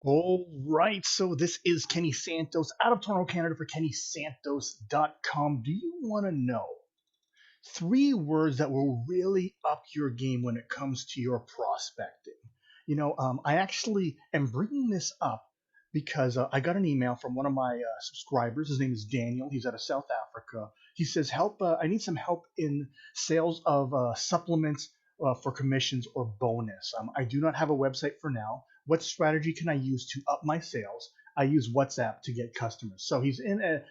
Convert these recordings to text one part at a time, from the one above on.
All right, so this is Kenny Santos out of Toronto, Canada for KennySantos.com. Do you want to know three words that will really up your game when it comes to your prospecting? I actually am bringing this up because I got an email from one of my subscribers. His name is Daniel. He's out of South Africa. He says, "Help! I need some help in sales of supplements for commissions or bonus. I do not have a website for now. What strategy can I use to up my sales? I use WhatsApp to get customers." So he's in a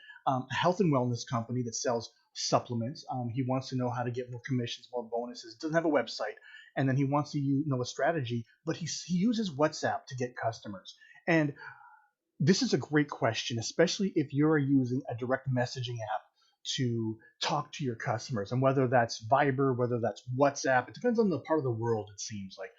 health and wellness company that sells supplements. He wants to know how to get more commissions, more bonuses. Doesn't have a website, and then he wants to know a strategy, but he uses WhatsApp to get customers. And this is a great question, especially if you're using a direct messaging app to talk to your customers, and whether that's Viber, whether that's WhatsApp. It depends on the part of the world. It seems like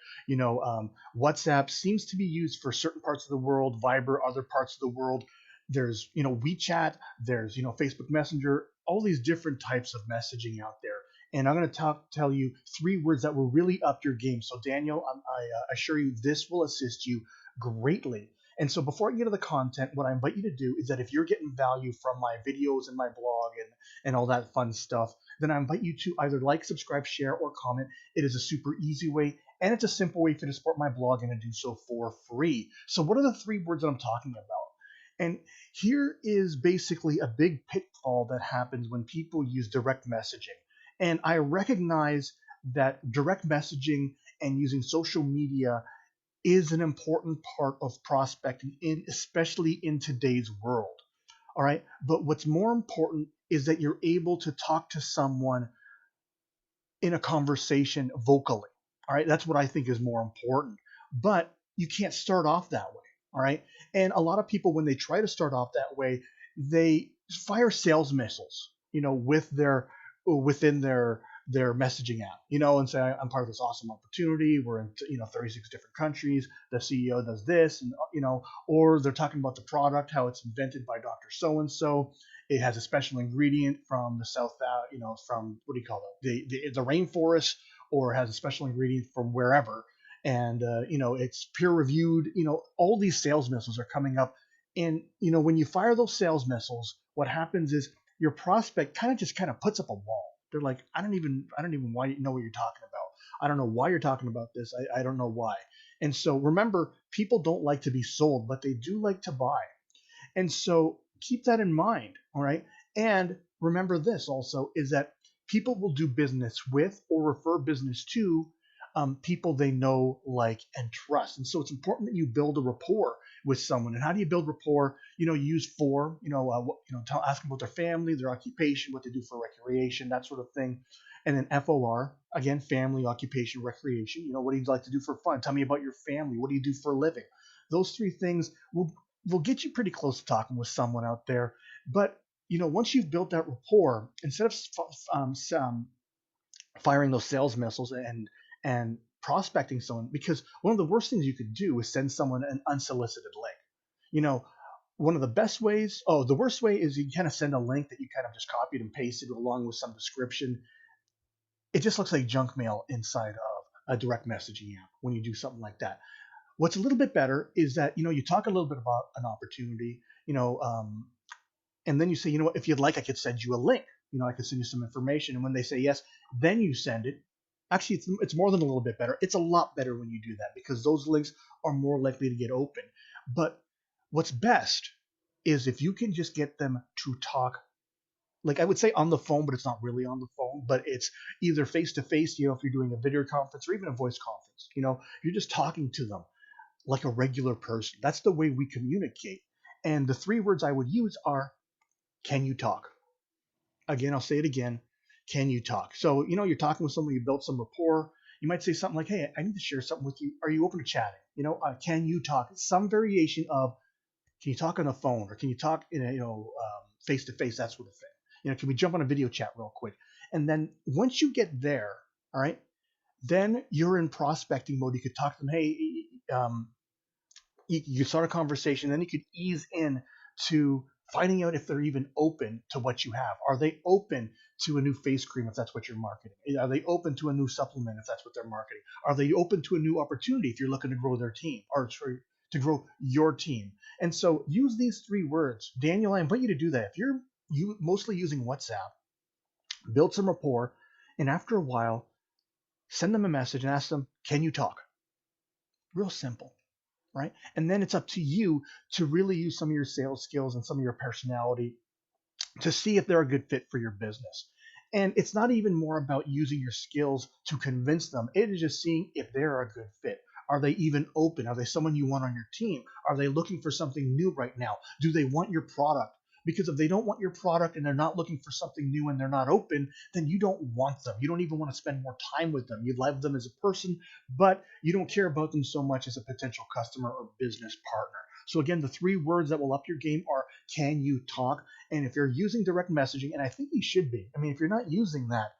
WhatsApp seems to be used for certain parts of the world, Viber other parts of the world. There's WeChat, there's Facebook Messenger, all these different types of messaging out there. And I'm going to tell you three words that will really up your game. So Daniel, I assure you this will assist you greatly. And so before I get to the content, what I invite you to do is that if you're getting value from my videos and my blog and all that fun stuff, then I invite you to either like, subscribe, share, or comment. It is a super easy way, and it's a simple way for you to support my blog and to do so for free. So what are the three words that I'm talking about? And here is basically a big pitfall that happens when people use direct messaging. And I recognize that direct messaging and using social media is an important part of prospecting, especially in today's world. All right. But what's more important is that you're able to talk to someone in a conversation vocally. All right. That's what I think is more important. But you can't start off that way. All right. And a lot of people, when they try to start off that way, they fire sales missiles, within their messaging app, and say, I'm part of this awesome opportunity. We're in 36 different countries. The CEO does this, and or they're talking about the product, how it's invented by Dr. So and so. It has a special ingredient from the South, from what do you call it, the rainforest, or has a special ingredient from wherever, and it's peer reviewed. All these sales missiles are coming up, and when you fire those sales missiles, what happens is your prospect kind of puts up a wall. They're like, I don't even why know what you're talking about. I don't know why you're talking about this. I don't know why. And so remember, people don't like to be sold, but they do like to buy. And so keep that in mind. All right. And remember this also is that people will do business with or refer business to people they know, like, and trust. And so it's important that you build a rapport with someone. And how do you build rapport? You use for, ask them about their family, their occupation, what they do for recreation, that sort of thing. And then FOR, again, family, occupation, recreation. What do you like to do for fun? Tell me about your family. What do you do for a living? Those three things will get you pretty close to talking with someone out there. But once you've built that rapport, instead of firing those sales missiles and prospecting someone, because one of the worst things you could do is send someone an unsolicited link. One of the best ways, the worst way is you kind of send a link that you kind of just copied and pasted along with some description. It just looks like junk mail inside of a direct messaging app when you do something like that. What's a little bit better is that you talk a little bit about an opportunity, and then you say, if you'd like, I could send you a link. I could send you some information, and when they say yes, then you send it. Actually, it's more than a little bit better. It's a lot better when you do that, because those links are more likely to get open. But what's best is if you can just get them to talk, like I would say on the phone, but it's not really on the phone, but it's either face to face, if you're doing a video conference or even a voice conference, you're just talking to them like a regular person. That's the way we communicate. And the three words I would use are, can you talk? Again, I'll say it again. Can you talk? So, you're talking with someone, you built some rapport. You might say something like, hey, I need to share something with you. Are you open to chatting? Can you talk? It's some variation of, can you talk on the phone, or can you talk in face to face, that sort of thing. Can we jump on a video chat real quick? And then once you get there, all right, then you're in prospecting mode. You could talk to them. Hey, you start a conversation, then you could ease in to finding out if they're even open to what you have. Are they open to a new face cream if that's what you're marketing? Are they open to a new supplement if that's what they're marketing? Are they open to a new opportunity if you're looking to grow their team or to grow your team. And so use these three words. Daniel, I invite you to do that. If you're mostly using WhatsApp, build some rapport, and after a while, send them a message and ask them, can you talk? Real simple, right? And then it's up to you to really use some of your sales skills and some of your personality to see if they're a good fit for your business. And it's not even more about using your skills to convince them. It is just seeing if they're a good fit. Are they even open? Are they someone you want on your team? Are they looking for something new right now? Do they want your product? Because if they don't want your product and they're not looking for something new and they're not open, then you don't want them. You don't even want to spend more time with them. You love them as a person, but you don't care about them so much as a potential customer or business partner. So again, the three words that will up your game are, can you talk? And if you're using direct messaging, and I think you should be, I mean, if you're not using that,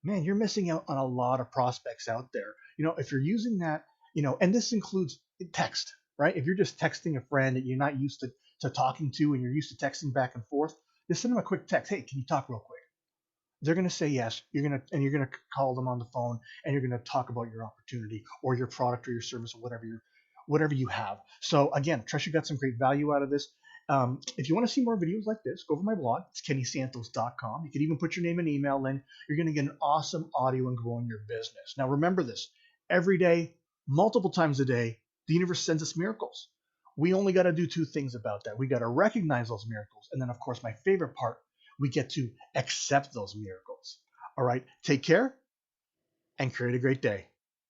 man, you're missing out on a lot of prospects out there. If you're using that, and this includes text, right? If you're just texting a friend that you're not used to talking to and you're used to texting back and forth, just send them a quick text. Hey, can you talk real quick? They're going to say yes. You're going to call them on the phone and you're going to talk about your opportunity or your product or your service or whatever you have. So again, trust you got some great value out of this. If you want to see more videos like this, go over my blog. It's kennysantos.com. You can even put your name and email in. You're going to get an awesome audio and growing your business. Now remember this, every day, multiple times a day, the universe sends us miracles. We only got to do two things about that. We got to recognize those miracles. And then of course, my favorite part, we get to accept those miracles. All right, take care and create a great day.